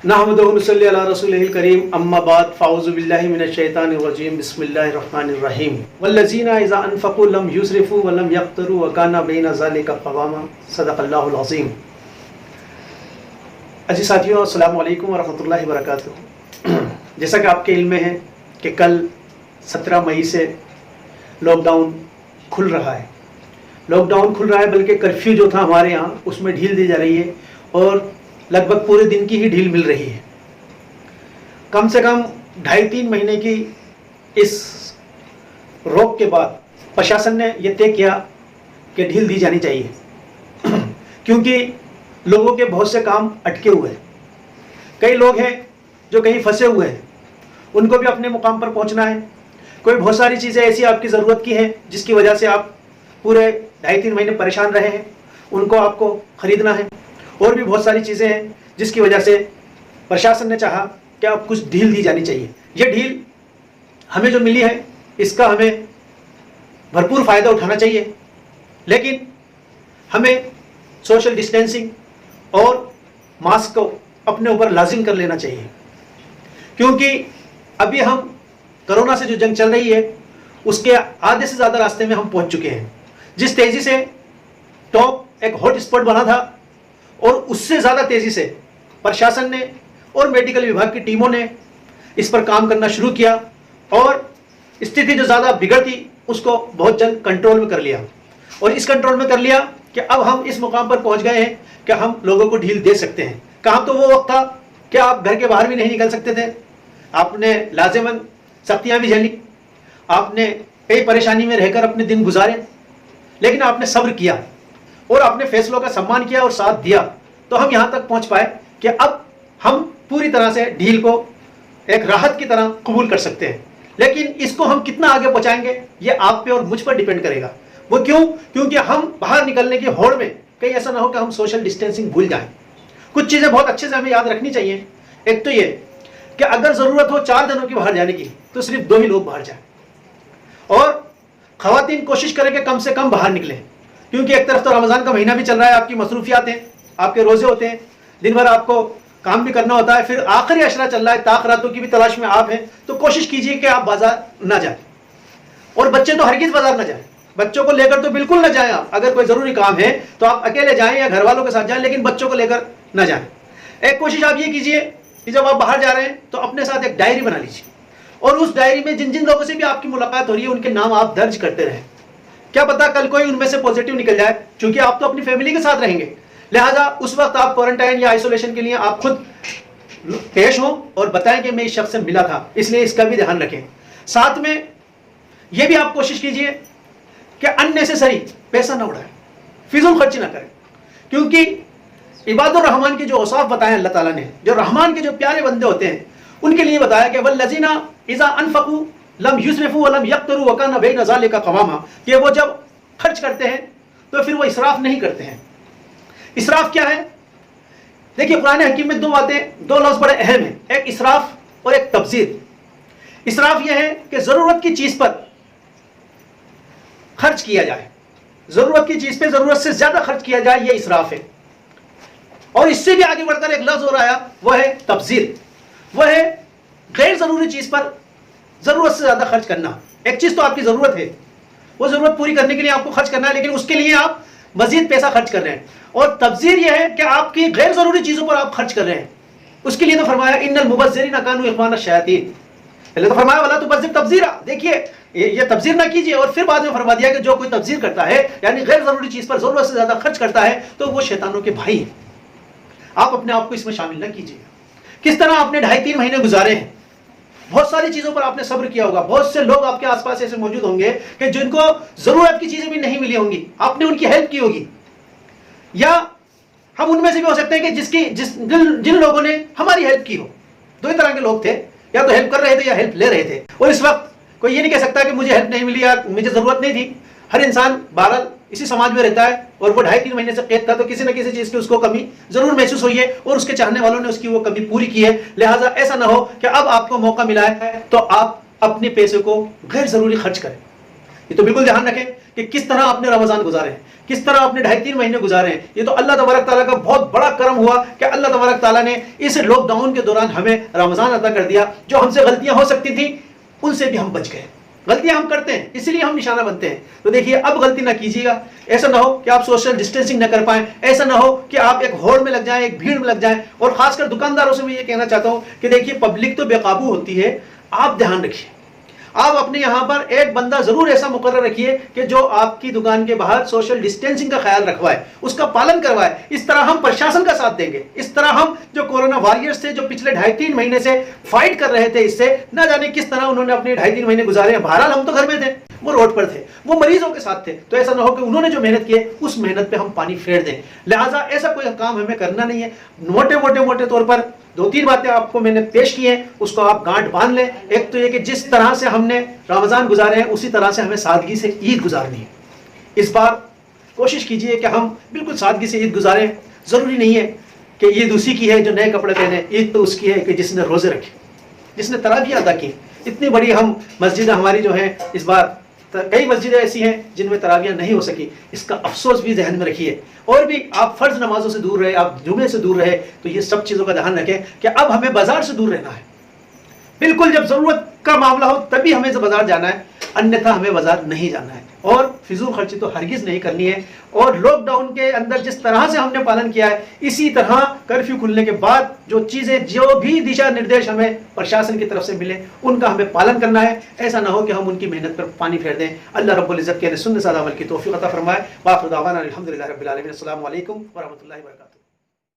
नहमदुहु व नसल्ली अला रसूलिहिल करीम अम्मा बाद फ़अऊज़ु बिल्लाहि मिनश शैतानिर रजीम बिस्मिल्लाहिर रहमानिर रहीम वल्लज़ीना इज़ा अनफ़क़ू लम युस्रिफ़ू व लम यक़्तरू व काना बैना ज़ालिका क़वामा सदक़ल्लाहुल अज़ीम। अजी साथियों, अस्सलामु अलैकुम व रहमतुल्लाहि व बरकातुहू। जैसा कि आपके इल्म में है कि कल 17 मई से लॉकडाउन खुल रहा है। लॉकडाउन खुल रहा है, बल्कि कर्फ्यू जो था हमारे यहाँ उसमें ढील दी जा रही है और लगभग पूरे दिन की ही ढील मिल रही है। कम से कम 2.5-3 महीने की इस रोक के बाद प्रशासन ने यह तय किया कि ढील दी जानी चाहिए क्योंकि लोगों के बहुत से काम अटके हुए हैं। कई लोग हैं जो कहीं फंसे हुए हैं, उनको भी अपने मुकाम पर पहुंचना है। कोई बहुत सारी चीज़ें ऐसी आपकी ज़रूरत की हैं जिसकी वजह से आप पूरे 2.5-3 महीने परेशान रहे हैं, उनको आपको ख़रीदना है। और भी बहुत सारी चीज़ें हैं जिसकी वजह से प्रशासन ने चाहा कि अब कुछ ढील दी जानी चाहिए। ये ढील हमें जो मिली है इसका हमें भरपूर फ़ायदा उठाना चाहिए, लेकिन हमें सोशल डिस्टेंसिंग और मास्क को अपने ऊपर लाजिम कर लेना चाहिए, क्योंकि अभी हम कोरोना से जो जंग चल रही है उसके आधे से ज़्यादा रास्ते में हम पहुंच चुके हैं। जिस तेज़ी से टॉप एक हॉट स्पॉट बना था और उससे ज़्यादा तेज़ी से प्रशासन ने और मेडिकल विभाग की टीमों ने इस पर काम करना शुरू किया और स्थिति जो ज़्यादा बिगड़ थी उसको बहुत जल्द कंट्रोल में कर लिया। और इस कंट्रोल में कर लिया कि अब हम इस मुकाम पर पहुंच गए हैं कि हम लोगों को ढील दे सकते हैं। कहाँ तो वो वक्त था कि आप घर के बाहर भी नहीं निकल सकते थे, आपने लाजिमन सख्तियाँ भी झेली, आपने कई परेशानी में रहकर अपने दिन गुजारे, लेकिन आपने सब्र किया और अपने फैसलों का सम्मान किया और साथ दिया, तो हम यहाँ तक पहुँच पाए कि अब हम पूरी तरह से ढील को एक राहत की तरह कबूल कर सकते हैं। लेकिन इसको हम कितना आगे पहुँचाएंगे ये आप पे और मुझ पर डिपेंड करेगा। वो क्यों? क्योंकि हम बाहर निकलने की होड़ में कहीं ऐसा ना हो कि हम सोशल डिस्टेंसिंग भूल जाएं। कुछ चीज़ें बहुत अच्छे से हमें याद रखनी चाहिए। एक तो ये कि अगर ज़रूरत हो 4 दिनों की बाहर जाने की तो सिर्फ 2 ही लोग बाहर जाएं, और ख़वातीन कोशिश करें कि कम से कम बाहर निकलें, क्योंकि एक तरफ तो रमज़ान का महीना भी चल रहा है, आपकी मसरूफियात हैं, आपके रोज़े होते हैं, दिन भर आपको काम भी करना होता है, फिर आखिरी अशरा चल रहा है, ताख़रातों की भी तलाश में आप हैं, तो कोशिश कीजिए कि आप बाजार ना जाएं। और बच्चे तो हरगिज़ बाजार ना जाएं, बच्चों को लेकर तो बिल्कुल ना जाएं। आप अगर कोई ज़रूरी काम है तो आप अकेले जाएं या घर वालों के साथ जाएं, लेकिन बच्चों को लेकर ना जाएं। एक कोशिश आप ये कीजिए कि जब आप बाहर जा रहे हैं तो अपने साथ एक डायरी बना लीजिए, और उस डायरी में जिन जिन लोगों से भी आपकी मुलाकात हो रही है उनके नाम आप दर्ज करते रहें। क्या पता कल कोई उनमें से पॉजिटिव निकल जाए, क्योंकि आप तो अपनी फैमिली के साथ रहेंगे, लिहाजा उस वक्त आप क्वारंटाइन या आइसोलेशन के लिए आप खुद पेश हों और बताएं कि मैं इस शख्स से मिला था, इसलिए इसका भी ध्यान रखें। साथ में यह भी आप कोशिश कीजिए कि अननेसेसरी पैसा ना उड़ाएं, फिजूल खर्ची ना करें, क्योंकि इबादुर रहमान के जो औसाफ बताए अल्लाह ताला ने, जो रहमान के जो प्यारे बंदे होते हैं उनके लिए बताया कि वल्लज़ीना इज़ा अनफ़क़ू लम युस्रिफ़ू व लम यक़्तरू व काना बैना ज़ालिका क़वामा, कि वो जब खर्च करते हैं तो फिर वो इसराफ नहीं करते हैं। इसराफ क्या है? देखिए, कुरान हकीम में 2 बातें, 2 लफ्ज़ बड़े अहम हैं, एक इसराफ और एक तब्ज़ीर। इसराफ यह है कि ज़रूरत की चीज़ पर खर्च किया जाए, ज़रूरत की चीज़ पर ज़रूरत से ज़्यादा खर्च किया जाए, यह इसराफ है। और इससे भी आगे बढ़कर एक लफ्ज़ और आया, वह है तब्ज़ीर। वह है गैर ज़रूरी चीज़ पर ज़रूरत से ज़्यादा खर्च करना। एक चीज़ तो आपकी ज़रूरत है, वो ज़रूरत पूरी करने के लिए आपको खर्च करना है, लेकिन उसके लिए आप मज़ीद पैसा खर्च कर रहे हैं। और तब्ज़ीर यह है कि आपकी गैर ज़रूरी चीज़ों पर आप खर्च कर रहे हैं। उसके लिए तो फरमाया इन्नल मुबज़्ज़िरीना कानू इख़वान अश-शयातीन, पहले तो फरमाया वला तुबज़्ज़िर तब्ज़ीरा। देखिए, ये तब्ज़ीर ना कीजिए, और फिर बाद में फरमा दिया कि जो कोई तब्ज़ीर करता है यानी गैर ज़रूरी चीज़ पर ज़रूरत से ज़्यादा खर्च करता है तो वो शैतानों के भाई हैं। आप अपने आप को इसमें शामिल ना कीजिए। किस तरह आपने 2.5-3 महीने गुजारे हैं, बहुत सारी चीज़ों पर आपने सब्र किया होगा। बहुत से लोग आपके आसपास ऐसे मौजूद होंगे कि जिनको ज़रूरत की चीज़ें भी नहीं मिली होंगी, आपने उनकी हेल्प की होगी, या हम उनमें से भी हो सकते हैं कि जिन लोगों ने हमारी हेल्प की हो। 2 ही तरह के लोग थे, या तो हेल्प कर रहे थे या हेल्प ले रहे थे। और इस वक्त कोई ये नहीं कह सकता कि मुझे हेल्प नहीं मिली या मुझे ज़रूरत नहीं थी। हर इंसान बहरहाल इसी समाज में रहता है, और वो 2.5-3 महीने से कैद था, तो किसी न किसी चीज़ की उसको कमी ज़रूर महसूस हुई है, और उसके चाहने वालों ने उसकी वो कमी पूरी की है। लिहाजा ऐसा ना हो कि अब आपको मौका मिला है तो आप अपने पैसे को गैर ज़रूरी खर्च करें। ये तो बिल्कुल ध्यान रखें کہ کس طرح آپ نے رمضان گزارے ہیں، کس طرح آپ نے 2.5-3 مہینے گزارے ہیں. یہ تو اللہ تبارک تعالیٰ کا بہت بڑا کرم ہوا کہ اللہ تبارک تعالیٰ نے اس لاک ڈاؤن کے دوران ہمیں رمضان عطا کر دیا. جو ہم سے غلطیاں ہو سکتی تھیں ان سے بھی ہم بچ گئے. غلطیاں ہم کرتے ہیں اسی لیے ہم نشانہ بنتے ہیں. تو دیکھیے اب غلطی نہ کیجیے گا. ایسا نہ ہو کہ آپ سوشل ڈسٹینسنگ نہ کر پائیں، ایسا نہ ہو کہ آپ ایک ہوڑ میں لگ جائیں، ایک بھیڑ میں لگ جائیں. اور خاص کر دکانداروں سے میں یہ کہنا چاہتا ہوں کہ دیکھیے پبلک تو بے قابو ہوتی ہے، آپ دھیان رکھیے. آپ اپنے یہاں پر ایک بندہ ضرور ایسا مقرر رکھیے کہ جو آپ کی دکان کے باہر سوشل ڈسٹینسنگ کا خیال رکھوائے، اس کا پالن کروائے. اس طرح ہم پرشاسن کا ساتھ دیں گے. اس طرح ہم جو کورونا وارئرز تھے جو پچھلے 2.5-3 مہینے سے فائٹ کر رہے تھے، اس سے نہ جانے کس طرح انہوں نے اپنے 2.5-3 مہینے گزارے ہیں. بہرحال ہم تو گھر میں تھے، وہ روڈ پر تھے، وہ مریضوں کے ساتھ تھے. تو ایسا نہ ہو کہ انہوں نے جو محنت کی ہے اس محنت پہ ہم پانی پھیر دیں. لہٰذا ایسا کوئی کام ہمیں کرنا نہیں ہے. موٹے طور پر 2-3 باتیں آپ کو میں نے پیش کی ہیں، اس کو آپ گانٹ باندھ لیں. ایک تو یہ کہ جس طرح سے ہم نے رمضان گزارے ہیں اسی طرح سے ہمیں سادگی سے عید گزارنی ہے. اس بار کوشش کیجئے کہ ہم بالکل سادگی سے عید گزاریں. ضروری نہیں ہے کہ عید اسی کی ہے جو نئے کپڑے پہنے، عید تو اس کی ہے کہ جس نے روزے رکھے، جس نے تراویح ادا کی. اتنی بڑی ہم مسجدیں ہماری جو ہیں اس بار کئی مسجدیں ایسی ہیں جن میں تراویح نہیں ہو سکی. اس کا افسوس بھی ذہن میں رکھیے. اور بھی آپ فرض نمازوں سے دور رہے، آپ جمعے سے دور رہے، تو یہ سب چیزوں کا دھیان رکھیں کہ اب ہمیں بازار سے دور رہنا ہے. بالکل جب ضرورت کا معاملہ ہو تبھی ہمیں بازار جانا ہے، انیتھا ہمیں بازار نہیں جانا ہے. اور فضول خرچی تو ہرگز نہیں کرنی ہے. اور لاک ڈاؤن کے اندر جس طرح سے ہم نے پالن کیا ہے، اسی طرح کرفیو کھلنے کے بعد جو چیزیں جو بھی دشا نردیش ہمیں پرشاسن کی طرف سے ملے ان کا ہمیں پالن کرنا ہے. ایسا نہ ہو کہ ہم ان کی محنت پر پانی پھیر دیں. اللہ رب العزت کے سنت سادہ عمل کی توفیق عطا فرمائے. وآخر دعوانا الحمدللہ رب العالمین. السلام علیکم ورحمۃ اللہ وبرکاتہ.